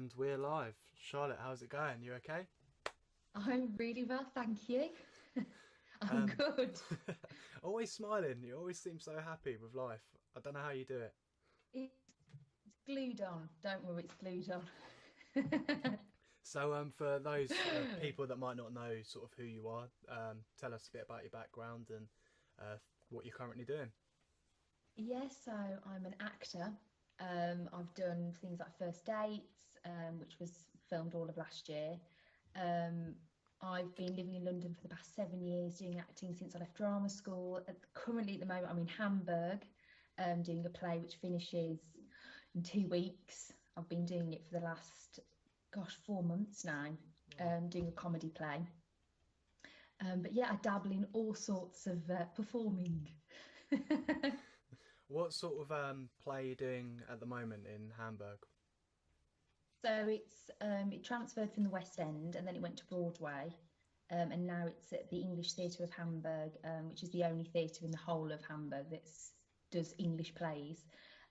And we're live. Charlotte, how's it going? You okay? I'm really well, thank you. I'm Um, good. always smiling. You always seem so happy with life. I don't know how you do it. It's glued on. Don't worry, it's glued on. So, for those people that might not know sort of who you are, tell us a bit about your background and what you're currently doing. Yes, so I'm an actor. I've done things like First Dates, which was filmed all of last year. Um, I've been living in London for the past 7 years, doing acting since I left drama school. Currently, at the moment, I'm in Hamburg, doing a play which finishes in 2 weeks. I've been doing it for the last, gosh, 4 months now, Wow. doing a comedy play. But yeah, I dabble in all sorts of performing. What sort of play are you doing at the moment in Hamburg? So it transferred from the West End and then it went to Broadway, and now it's at the English Theatre of Hamburg, which is the only theatre in the whole of Hamburg that does English plays.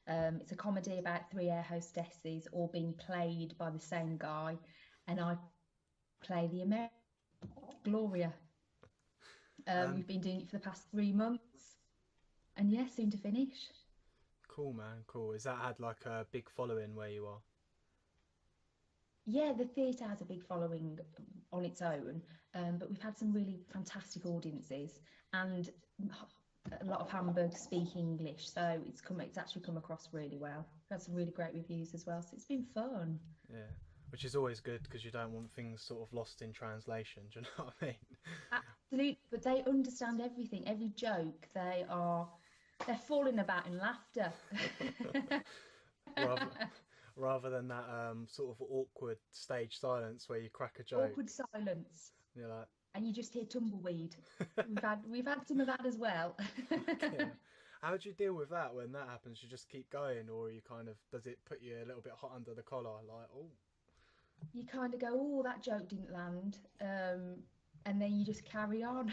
It's a comedy about three air hostesses all being played by the same guy, and I play the American Gloria. We've Um, been doing it for the past 3 months, and yeah, soon to finish. cool, man. Cool. Is that had like a big following where you are? Yeah, the theatre has a big following on its own, but we've had some really fantastic audiences, and a lot of Hamburg speak English, so it's actually come across really well. We've had some really great reviews as well, so it's been fun. Yeah. Which is always good because you don't want things sort of lost in translation. Do you know what I mean? Absolutely, but they understand everything, every joke. They're falling about in laughter. rather rather than that sort of awkward stage silence where you crack a joke. Awkward silence, And you're like, and you just hear tumbleweed. We've had some of that as well. yeah. How do you deal with that when that happens? You just keep going, or you kind of does it put you a little bit hot under the collar? Like, oh, You kind of go, oh, that joke didn't land. And then you just carry on.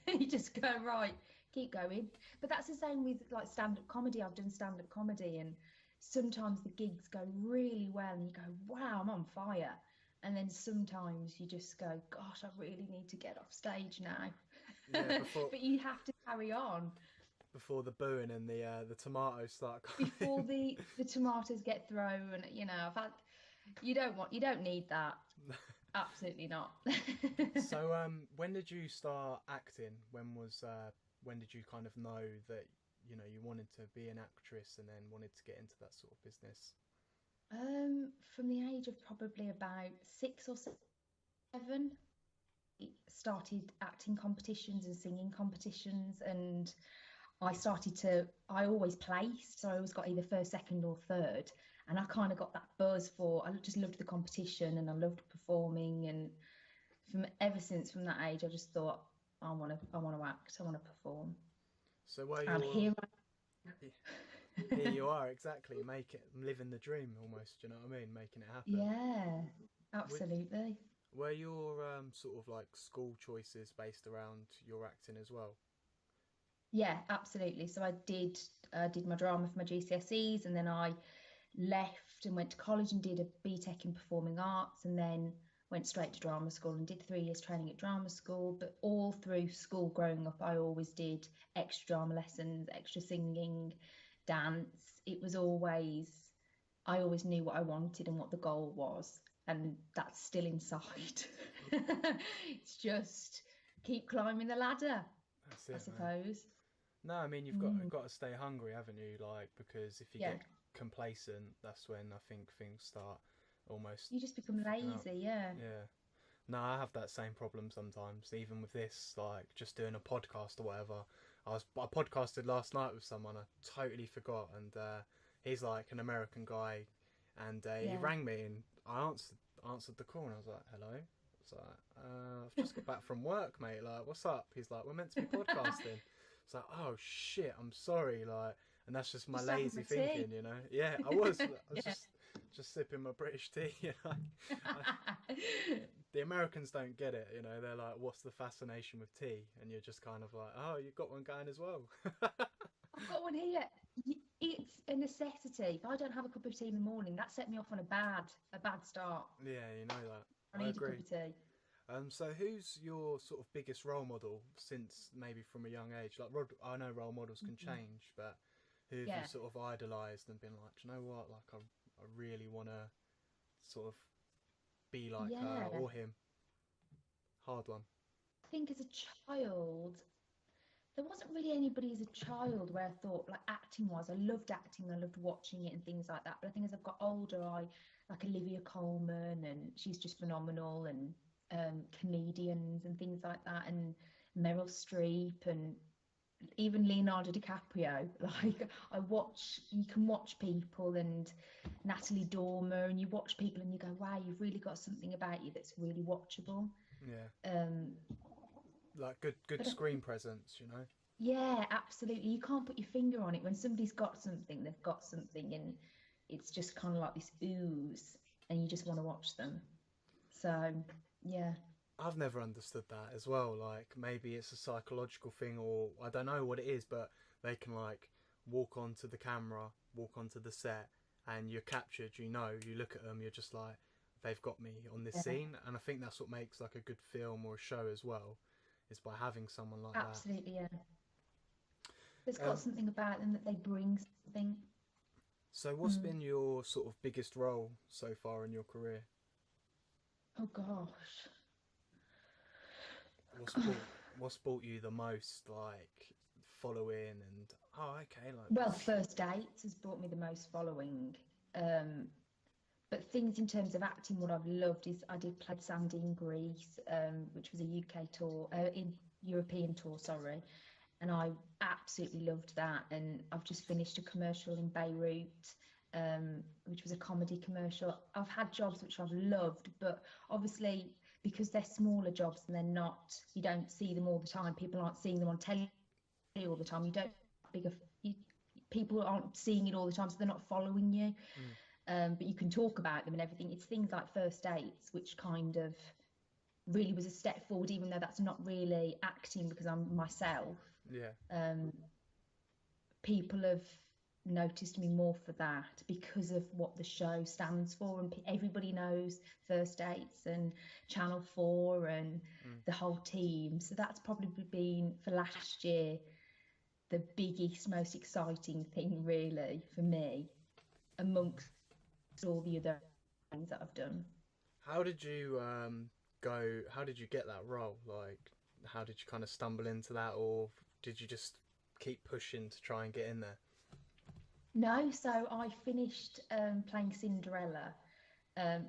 You just go, right, keep going. But that's the same with like stand-up comedy. I've done stand-up comedy, and sometimes the gigs go really well and you go, wow, I'm on fire. And then sometimes you just go, gosh, I really need to get off stage now. yeah, before But you have to carry on before the booing and the tomatoes start coming. before the tomatoes get thrown. I've had, you don't need that. Absolutely not. So, when did you start acting? When did you kind of know that you wanted to be an actress and then wanted to get into that sort of business? From the age of probably about 6 or 7, it started acting competitions and singing competitions, and I always placed, so I always got either first, second, or third, and I kind of got that buzz for. I just loved the competition and I loved performing, and from ever since from that age, I just thought I want to act, I want to perform, So, where and you're here, you are exactly make it living the dream almost. Do you know what I mean? Making it happen. yeah, With absolutely. Were your sort of like school choices based around your acting as well? Yeah, absolutely. So I did my drama for my GCSEs, and then I left and went to college and did a BTEC in performing arts, and then went straight to drama school and did 3 years training at drama school. But all through school growing up, I always did extra drama lessons, extra singing, dance. I always knew what I wanted and what the goal was, and that's still inside. It's just keep climbing the ladder, That's I it, man. suppose. No, I mean you've got to stay hungry, haven't you? Like because if you Yeah, get complacent, that's when I think things start almost you just become fucking up. lazy. Yeah. Yeah. No, I have that same problem sometimes. Even with this, like just doing a podcast or whatever. I podcasted last night with someone. I totally forgot, and he's like an American guy, and he Yeah. rang me, and I answered the call, and I was like, "Hello." I was like, "I've just got back from work, mate. Like, what's up?" He's like, "We're meant to be podcasting." It's like, "Oh shit, I'm sorry." Like, and that's just my Just having lazy my tea. thinking, you know. Yeah, I was Yeah. just sipping my British tea, you know. I, the Americans don't get it, you know. They're like, "What's the fascination with tea?" And you're just kind of like, "Oh, you've got one going as well." I've got one here. It's a necessity. If I don't have a cup of tea in the morning, that set me off on a bad start. Yeah, you know that. I I need a cup agree. of tea. So who's your sort of biggest role model since maybe from a young age? Like I know role models can Mhm. change, but who have you Yeah, sort of idolised and been like, "Do you know what? Like I really want to sort of be like her yeah. or him." Hard one. I think as a child, there wasn't really anybody as a child where I thought like acting was. I loved acting, I loved watching it and things like that. But I think as I've got older, I like Olivia Colman, and she's just phenomenal, and comedians and things like that, and Meryl Streep, and even Leonardo DiCaprio. Mm. Like you can watch people, and Natalie Dormer, and you watch people and you go, wow, you've really got something about you that's really watchable. Yeah, Um, like good but I screen presence, you know. Yeah, absolutely. You can't put your finger on it. When somebody's got something, they've got something, and it's just kind of like this ooze, and you just want to watch them. So, yeah, I've never understood that as well. Like maybe it's a psychological thing, or I don't know what it is, but they can like walk onto the camera, walk onto the set, and you're captured. You know, you look at them, you're just like, they've got me on this yeah, scene, and I think that's what makes like a good film or a show as well, is by having someone like that. absolutely, yeah. There's got Um, something about them that they bring something. so what's Mm. been your sort of biggest role so far in your career? Oh gosh. What's brought what's brought you the most like following and oh okay like Well, First Dates has brought me the most following. Um, but things in terms of acting, what I've loved is I did play Sandy in Greece, which was a UK tour, in European tour, sorry, and I absolutely loved that. And I've just finished a commercial in Beirut, which was a comedy commercial. I've had jobs which I've loved, but obviously because they're smaller jobs and they're not, you don't see them all the time. People aren't seeing them on telly all the time. You don't bigger. You, People aren't seeing it all the time, so they're not following you. mm, But you can talk about them and everything. It's things like First Dates, which kind of really was a step forward, even though that's not really acting because I'm myself. yeah. Um, People have noticed me more for that because of what the show stands for, and everybody knows First Dates and Channel 4 and Mm. the whole team. So that's probably been for last year the biggest, most exciting thing, really, for me, amongst all the other things that I've done. How did you go? How did you get that role? Like, how did you kind of stumble into that, or did you just keep pushing to try and get in there? No, so I finished playing Cinderella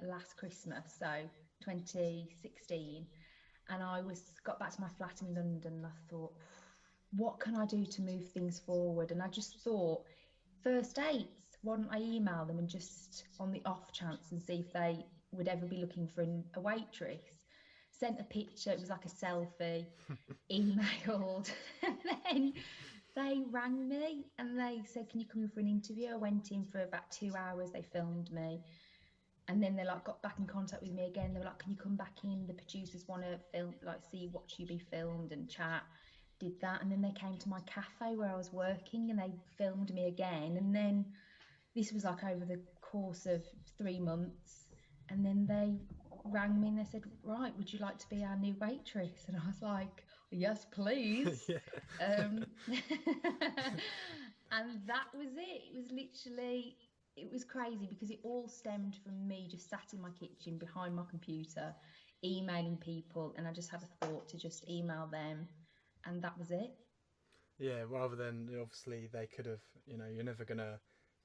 last Christmas, so 2016, and I was got back to my flat in London. And I thought, what can I do to move things forward? And I just thought, First Dates, why don't I email them and just on the off chance and see if they would ever be looking for a waitress? Sent a picture, it was like a selfie, emailed, and then they rang me and they said, can you come in for an interview? I went in for about 2 hours, they filmed me. And then they like got back in contact with me again. They were like, can you come back in? The producers want to film, like watch you be filmed and chat. Did that. And then they came to my cafe where I was working and they filmed me again. And then this was like over the course of 3 months. And then they rang me and they said, right, would you like to be our new waitress? And I was like, yes, please. Yeah. Um, and that was it. It was literally, it was crazy because it all stemmed from me just sat in my kitchen behind my computer, emailing people. And I just had a thought to just email them. And that was it. Yeah, rather than obviously they could have, you know, you're never gonna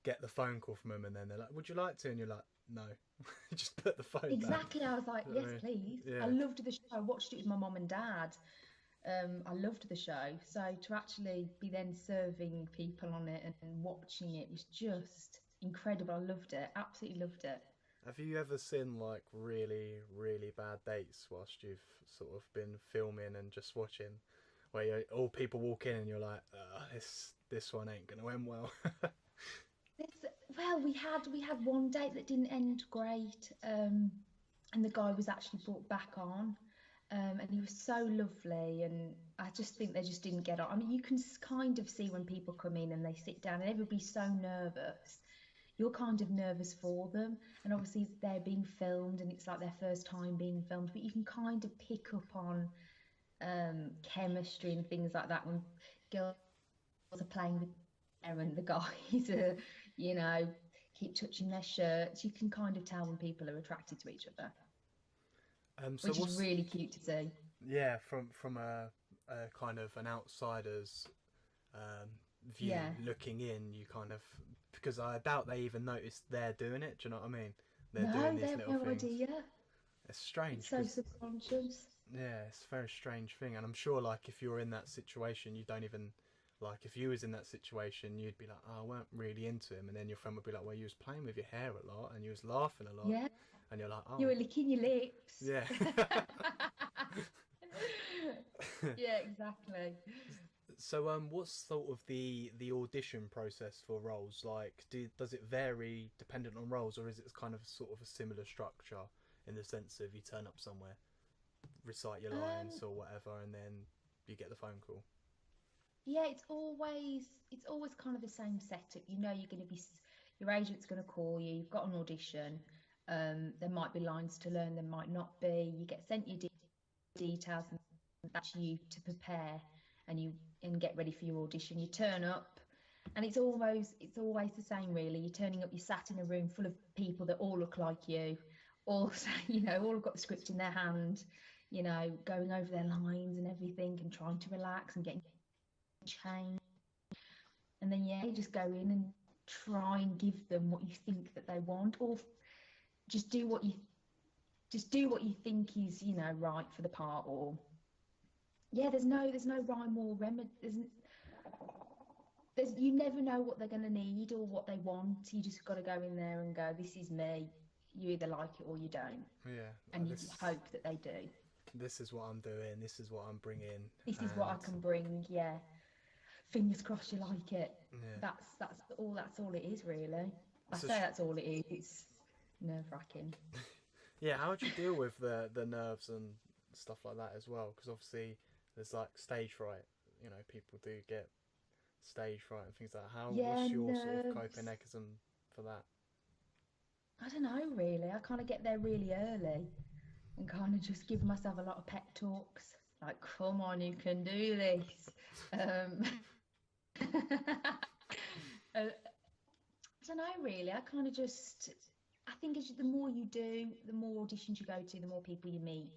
get the phone call from them, and then they're like, "Would you like to?" And you're like, "No," just put the phone down. Exactly. I was like, You know what yes, I mean? please. I Yeah, loved the show. I watched it with my mom and dad. I loved the show. So to actually be then serving people on it and watching it was just incredible. I loved it. Absolutely loved it. have you ever seen like really bad dates whilst you've sort of been filming and just watching, where all people walk in and you're like, this one ain't gonna end well. This, well, we had one date that didn't end great, and the guy was actually brought back on. And he was so lovely, and I just think they just didn't get on. I mean, you can kind of see when people come in and they sit down, and everybody's so nervous. You're kind of nervous for them, and obviously they're being filmed, and it's like their first time being filmed. But you can kind of pick up on chemistry and things like that when girls are playing with hair and the guys are, you know, keep touching their shirts. You can kind of tell when people are attracted to each other, So which is what's really cute to see. yeah, from a kind of an outsider's um, view Yeah. looking in, you kind of, because I doubt they even notice they're doing it. Do you know what I mean? They're doing No, they these have little no things. idea. It's It's strange so because subconscious. yeah, it's a very strange thing, and I'm sure like if you're in that situation, you don't even like if you was in that situation, you'd be like, oh, I weren't really into him, and then your friend would be like, well, you was playing with your hair a lot, and you was laughing a lot, Yeah. and you're like, You oh, were licking your lips. yeah. Yeah, exactly. So what's sort of the audition process for roles like? Does it vary dependent on roles, or is it kind of sort of a similar structure in the sense of you turn up somewhere, recite your lines Um, or whatever, and then you get the phone call? yeah, it's always kind of the same setup. You know, you're going to be your agent's going to call you. You've got an audition. There might be lines to learn. There might not be. You get sent your details, and that's you to prepare and get ready for your audition. You turn up, and it's always the same really. You're turning up. You're sat in a room full of people that all look like you, all all have got the script in their hand. Going over their lines and everything, and trying to relax and getting changed. And then yeah, you just go in and try and give them what you think that they want, or just do what you just do what you think is right for the part. Or yeah, there's no rhyme or remedy. There's you never know what they're going to need or what they want. You just got to go in there and go, this is me. You either like it or you don't, Yeah, and you this hope that they do. this is what I'm doing. This is what I'm bringing, This is what I and can bring. Yeah, fingers crossed you like it. yeah, That's all it is really. I it's a say that's all it is. It's nerve-wracking. yeah. How would you deal with the nerves and stuff like that as well? Because obviously there's like stage fright. You know, people do get stage fright and things like that. How Yeah, what's your sort of coping nerves. mechanism for that? I don't know really. I kind of get there really early and kind of just give myself a lot of pep talks. Like, come on, you can do this. Um, I don't know really. I kind of just, I think the more you do, the more auditions you go to, the more people you meet.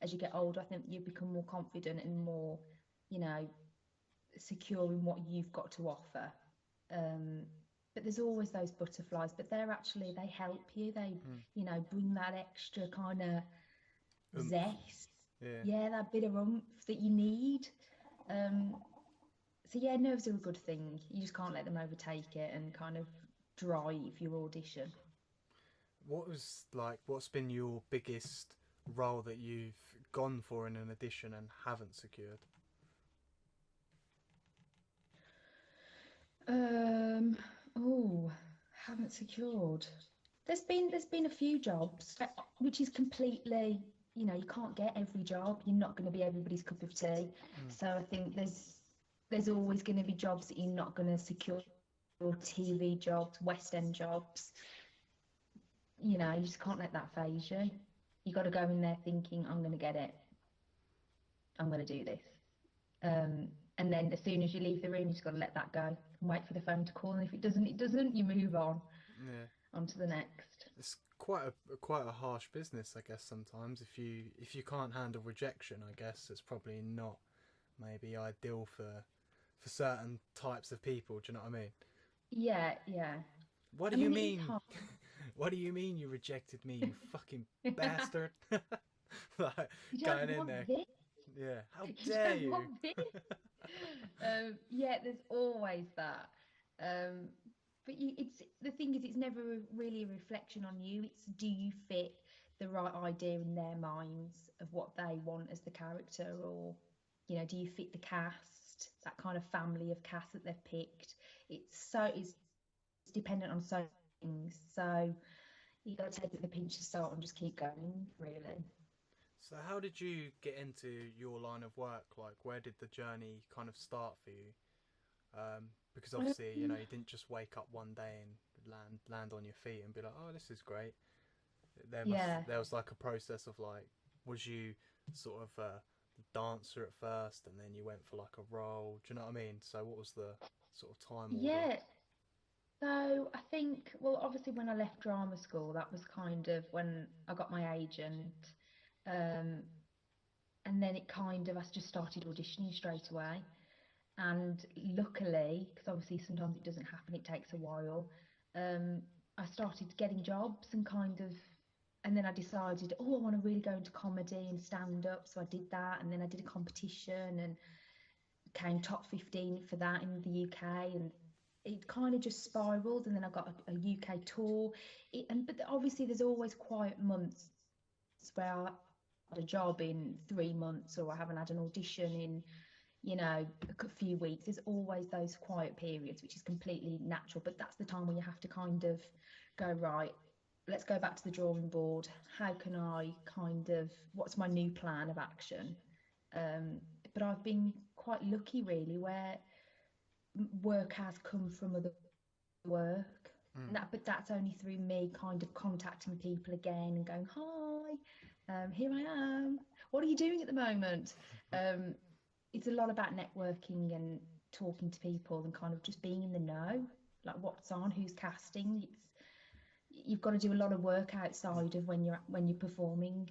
As you get older, I think you become more confident and more, you know, secure in what you've got to offer. Um, but there's always those butterflies, but they help you. They, Mm. bring that extra kind of Oomph. zest. Yeah. Yeah, that bit of oomph that you need. Um, so yeah, nerves are a good thing. You just can't let them overtake it and kind of drive your audition. What's been your biggest role that you've gone for in an audition and haven't secured? Um, oh, haven't secured. There's been a few jobs, which is completely, you can't get every job. You're not going to be everybody's cup of tea. Mm. So I think there's always going to be jobs that you're not going to secure. TV jobs, West End jobs. You just can't let that phase you. You got to go in there thinking, I'm going to get it. I'm going to do this. Um, and then as soon as you leave the room, you just got to let that go and wait for the phone to call. And if it doesn't, it doesn't. You move Yeah. on to the next. It's quite a harsh business, I guess. Sometimes if you can't handle rejection, I guess it's probably not maybe ideal for certain types of people. Do you know what I mean? Yeah, yeah. What I do you mean, it is mean? hard. What do you mean you rejected me, you fucking bastard? Like You don't going in want there, this. yeah. How You dare don't you? want this. Yeah, there's always that. Um, but it's the thing is, it's never really a reflection on you. It's do you fit the right idea in their minds of what they want as the character, or do you fit the cast, that kind of family of cast that they've picked? It's dependent on so many things. So you got to take it with a pinch of salt and just keep going, really. So how did you get into your line of work? Like, where did the journey kind of start for you? Because obviously, you know, Um, you didn't just wake up one day and land on your feet and be like, oh, this is great. yeah, There was like a process of like, was you sort of a dancer at first, and then you went for like a role? Do you know what I mean? So what was the sort of time order? yeah. So I think, well, obviously when I left drama school, that was kind of when I got my agent. Um, and then it kind of, I just started auditioning straight away. And luckily, because obviously sometimes it doesn't happen, it takes a while, um, I started getting jobs and kind of, and then I decided, oh, I want to really go into comedy and stand up. So I did that. And then I did a competition and came top 15 for that in the UK. And it kind of just spiraled. And then I got a UK tour. But obviously, there's always quiet months where I had a job in 3 months or I haven't had an audition in a few weeks. There's always those quiet periods, which is completely natural. But that's the time when you have to kind of go, right, let's go back to the drawing board. How can I kind of, what's my new plan of action? Um, but I've been quite lucky, really, where work has come from other work. Mm. But that's only through me kind of contacting people again and going, hi, here I am. What are you doing at the moment? Um, it's a lot about networking and talking to people and kind of just being in the know, like what's on, who's casting. You've got to do a lot of work outside of when you're performing.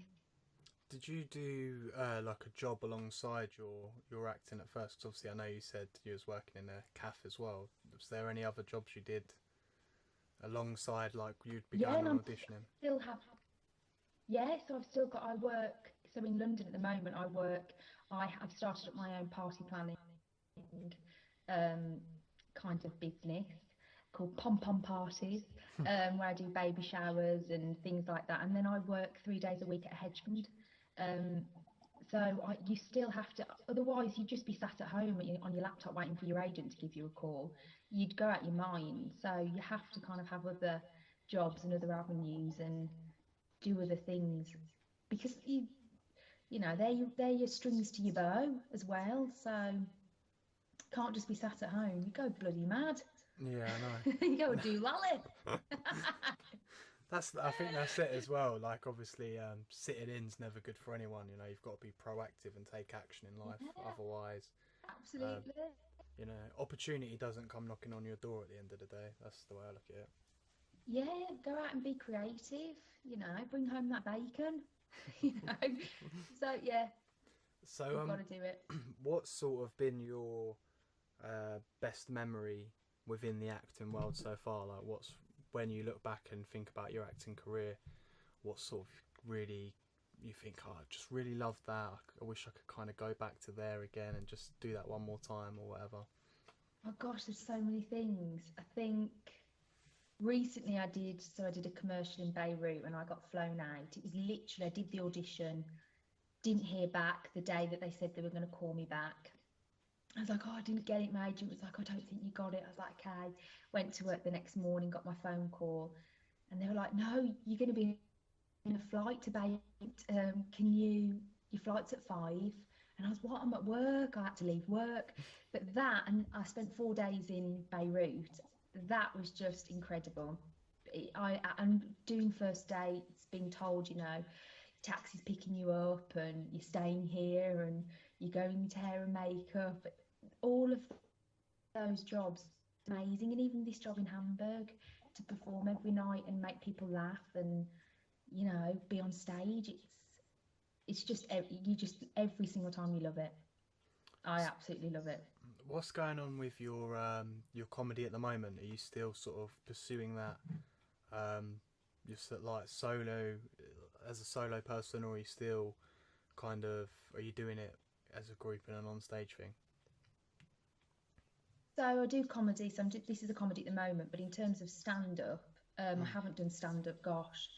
Did you do like a job alongside your acting at first? 'Cause obviously, I know you said you was working in a cafe as well. Was there any other jobs you did alongside, like you'd be Yeah, going and on auditioning? still have yeah. So I work. So in London at the moment, I've started up my own party planning um, kind of business called Pom Pom Parties, where I do baby showers and things like that. And then I work 3 days a week at a hedge fund. Um, you still have to, otherwise you'd just be sat at home on your laptop waiting for your agent to give you a call. You'd go out your mind. So you have to kind of have other jobs and other avenues and do other things because they're your strings to your bow as well. So can't just be sat at home. You go bloody mad. Yeah, I You go do lolly. know. I think that's it as well. Like obviously, sitting in's never good for anyone. You know, you've got to be proactive and take action in life. Yeah, Otherwise, um, absolutely. you know, opportunity doesn't come knocking on your door at the end of the day. That's the way I look at it. Yeah, go out and be creative. Bring home that bacon. You know. So yeah, So, you've got to do it. what's sort of been your best memory within the acting world so far? Like, what's when you look back and think about your acting career, what sort of really you think, oh, I just really loved that. I wish I could kind of go back to there again and just do that one more time or whatever. Oh gosh, there's so many things. I think recently I did a commercial in Beirut and I got flown out. It was literally I did the audition, didn't hear back the day that they said they were going to call me back. I was like, oh, I didn't get it. My agent was like, I don't think you got it. I was like, okay. Went to work the next morning, got my phone call, and they were like, no, you're going to be in a flight to Beirut. Your flight's at 5. And I was, what? I'm at work. I had to leave work. But and I spent 4 days in Beirut. That was just incredible. I'm doing first dates, being told, taxi's picking you up and you're staying here and you're going to hair and makeup. All of those jobs, amazing. And even this job in Hamburg to perform every night and make people laugh and, be on stage. It's just, you just, every single time you love it. I absolutely love it. What's going on with your comedy at the moment? Are you still sort of pursuing that? Just like solo as a solo person, or are you still kind of are you doing it as a group and an on-stage thing? So I do comedy. This is a comedy at the moment, but in terms of stand-up, I Mm. haven't done stand-up, gosh,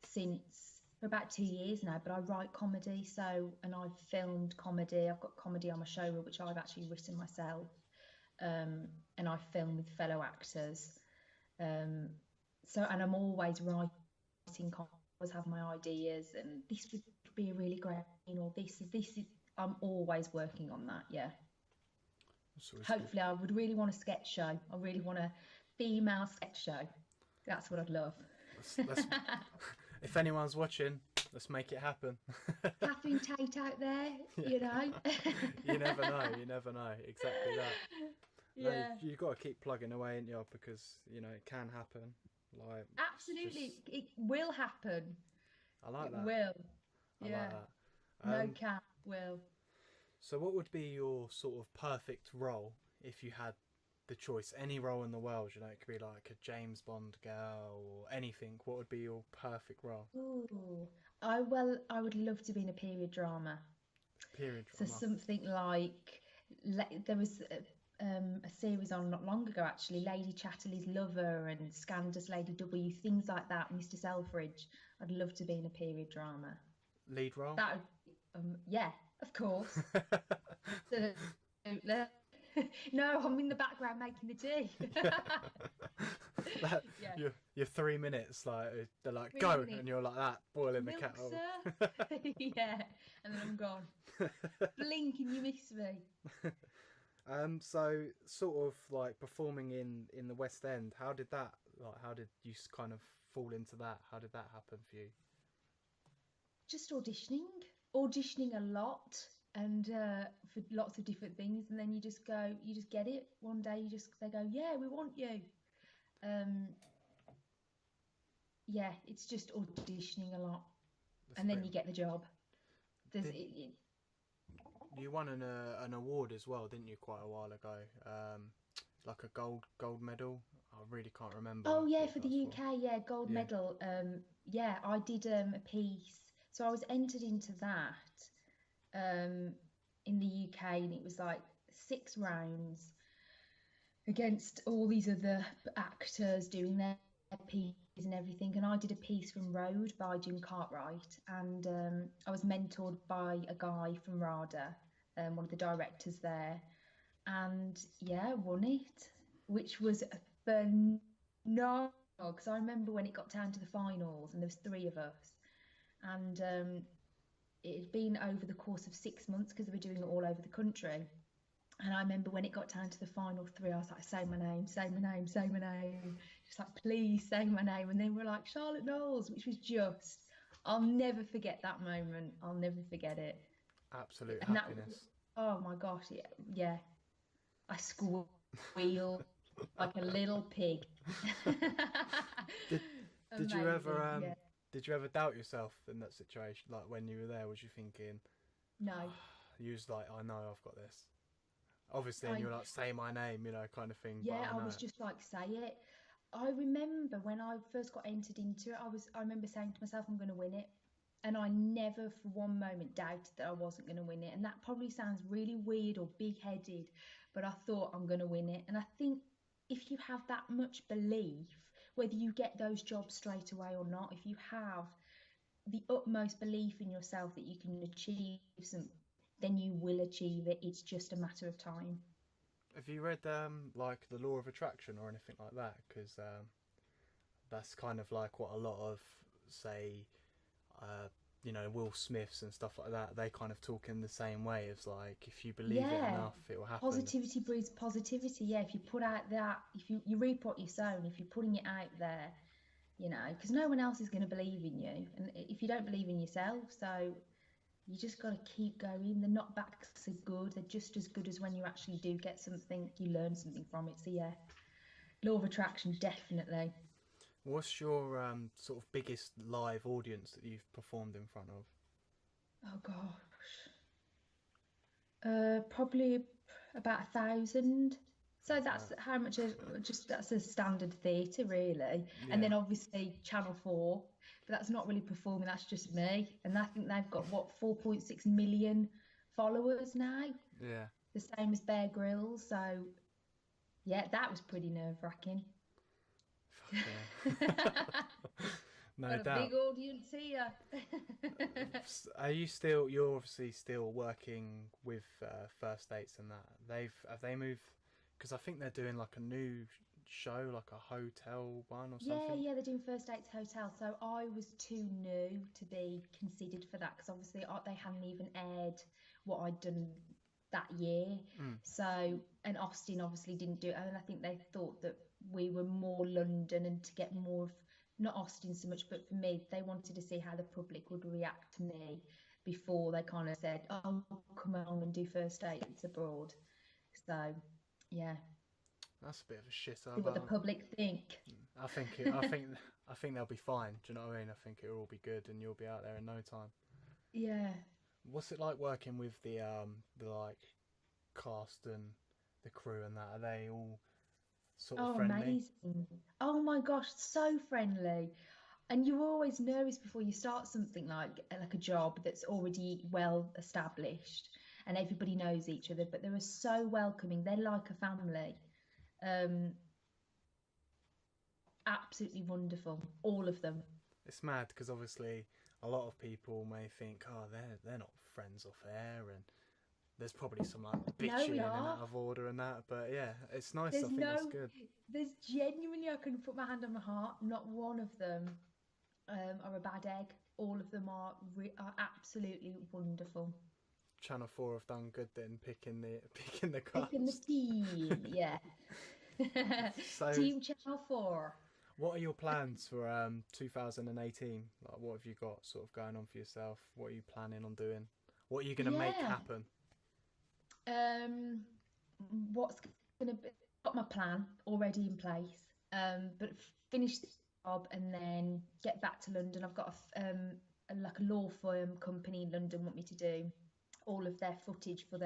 since for about 2 years now. But I write comedy, and I've filmed comedy. I've got comedy on my show reel, which I've actually written myself, and I film with fellow actors. Um, and I'm always writing, always have my ideas, and this would be a really great or this is I'm always working on that. Yeah. So it's good. Hopefully, I would really want a sketch show. I really want a female sketch show. That's what I'd love. Let's if anyone's watching, let's make it happen. Catherine Tate out there, Yeah. you know. You never know. You never know. Exactly that. No, Yeah, you've got to keep plugging away, ain't you? Because it can happen. Like absolutely. It will happen. I like It that. will. I Yeah. like that. No cap will. So what would be your sort of perfect role if you had the choice? Any role in the world, it could be like a James Bond girl or anything. What would be your perfect role? Ooh. I would love to be in a period drama. Period So drama. something like there was a series on not long ago actually, Lady Chatterley's Lover and Scandus Lady W, things like that, Mr. Selfridge. I'd love to be in a period drama. Lead role? That would, yeah, of course. Absolutely. No, I'm in the background making the tea. Yeah. You're 3 minutes, like they're like 3 go, minutes. and you're like that, boiling the Milk, kettle. sir. Yeah, and then I'm gone. Blink and you miss me. So sort of like performing in the West End. How did you kind of fall into that? How did that happen for you? Just auditioning a lot, and for lots of different things, and then you just get it. One day they go, yeah, we want you. Yeah, it's just auditioning a lot, and then you get the job. You won an award as well, didn't you, quite a while ago? Like a gold medal. I really can't remember. Oh yeah, what for the that's UK, yeah, gold Yeah. medal. Yeah, I did a piece, so I was entered into that in the UK, and it was like 6 rounds against all these other actors doing their pieces and everything. And I did a piece from Road by Jim Cartwright, and I was mentored by a guy from RADA, one of the directors there, and yeah, won it, which was phenomenal. Because I remember when it got down to the finals, and there was 3 of us, and it had been over the course of 6 months because they were doing it all over the country. And I remember when it got down to the final 3, I was like, say my name, say my name, say my name. Just like, please say my name. And they were like, Charlotte Knowles, which was just, I'll never forget that moment. I'll never forget it. Absolute And happiness. Oh my gosh, yeah. I squealed like a little pig. Did you ever yeah. did you ever doubt yourself in that situation? Like when you were there, was you thinking, No. You was like, I know I've got this. Obviously, and you're like, say my name, kind of thing. Yeah, but I was just like, say it. I remember when I first got entered into it, I remember saying to myself, I'm going to win it. And I never for one moment doubted that I wasn't going to win it. And that probably sounds really weird or big-headed, but I thought I'm going to win it. And I think if you have that much belief, whether you get those jobs straight away or not, if you have the utmost belief in yourself that you can achieve something, then you will achieve it. It's just a matter of time. Have you read like the Law of Attraction or anything like that? Because that's kind of like what a lot of, say, Will Smiths and stuff like that, they kind of talk in the same way. It's like, if you believe it enough, it will happen. Positivity breeds positivity. Yeah, if you put out that, if you reap what you sow, and if you're putting it out there, because no one else is going to believe in you, and if you don't believe in yourself, so you just got to keep going. The knockbacks are good. They're just as good as when you actually do get something, you learn something from it. So yeah, Law of Attraction, definitely. What's your sort of biggest live audience that you've performed in front of? Oh gosh, probably about 1,000. So that's how much? That's a standard theatre, really. Yeah. And then obviously Channel 4, but that's not really performing. That's just me. And I think they've got 4.6 million followers now. Yeah. The same as Bear Grylls. So yeah, that was pretty nerve-wracking. Yeah. No got doubt. a big audience here. You're obviously still working with First Dates and that. Have they moved? Because I think they're doing like a new show, like a hotel one or Yeah, something? yeah, they're doing First Dates Hotel. So I was too new to be considered for that because obviously they hadn't even aired what I'd done that year. Mm. So, and Austin obviously didn't do it. And I think they thought that we were more London and to get more of, not Austin so much, but for me, they wanted to see how the public would react to me before they kind of said, oh, come along and do First Dates abroad. So, yeah, That's a bit of a shitter, see what the but public think. I think it, I think they'll be fine. Do you know what I mean? I think it'll all be good, and you'll be out there in no time. Yeah. What's it like working with the like cast and the crew and that? Are they all sort of Oh, friendly? amazing. Oh my gosh, so friendly. And you're always nervous before you start something like a job that's already well established and everybody knows each other, but they were so welcoming. They're like a family. Um, Absolutely wonderful, all of them. It's mad because obviously a lot of people may think, oh, they're not friends off air, and there's probably some like No, bitching we and are. out of order and that. But yeah, it's nice. I There's think no, that's good. there's genuinely, I can put my hand on my heart, not one of them are a bad egg. All of them are absolutely wonderful. Channel 4 have done good then picking the picking the Picking the cast. team, yeah. So, Team Channel 4. what are your plans for 2018? Like, what have you got sort of going on for yourself? What are you planning on doing? What are you going to make Yeah. happen? Um, what's gonna be got my plan already in place. But finish this job and then get back to London. I've got like a law firm company in London want me to do all of their footage for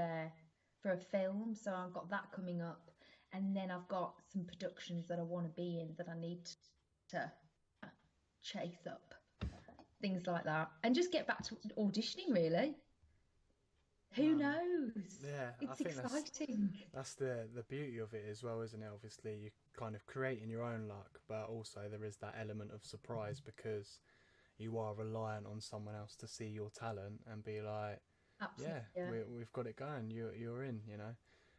a film. So I've got that coming up. And then I've got some productions that I want to be in that I need to chase up. Things like that. And just get back to auditioning really. Who Um, knows? yeah, I It's think exciting. that's the beauty of it as well, isn't it? Obviously, you're kind of creating your own luck, but also there is that element of surprise because you are reliant on someone else to see your talent and be like, Absolutely, yeah, yeah. we've got it going. You're in. You know,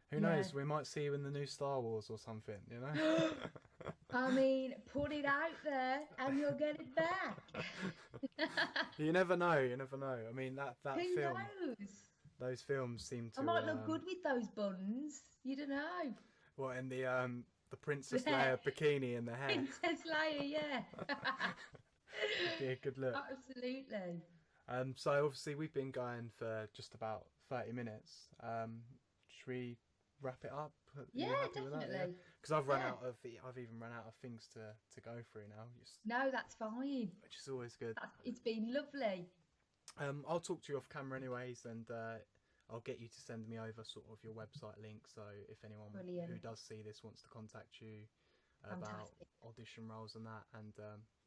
who Yeah. knows? We might see you in the new Star Wars or something. You know. I mean, put it out there and you'll get it back. You never know. You never know. I mean, that Who film, knows? those films seem I to might look good with those buns. You don't know. what in the Princess Yeah. Leia bikini and the hair. Princess Leia, yeah. It'd be a good look. Absolutely. So obviously we've been going for just about 30 minutes. Should we wrap it up? Are you Yeah, happy with that? Yeah. definitely. Because Yeah. I've even run out of things to go through now, No, that's fine. which is always good. It's been lovely. I'll talk to you off camera anyways, and I'll get you to send me over sort of your website link. So if anyone who Brilliant. does see this wants to contact you about Fantastic. audition roles and that, and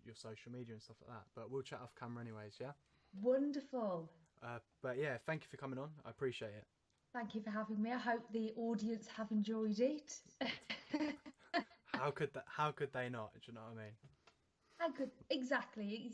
your social media and stuff like that. But we'll chat off camera anyways, yeah. Wonderful. But yeah, thank you for coming on. I appreciate it. Thank you for having me. I hope the audience have enjoyed it. How could they not? Do you know what I mean? How could exactly.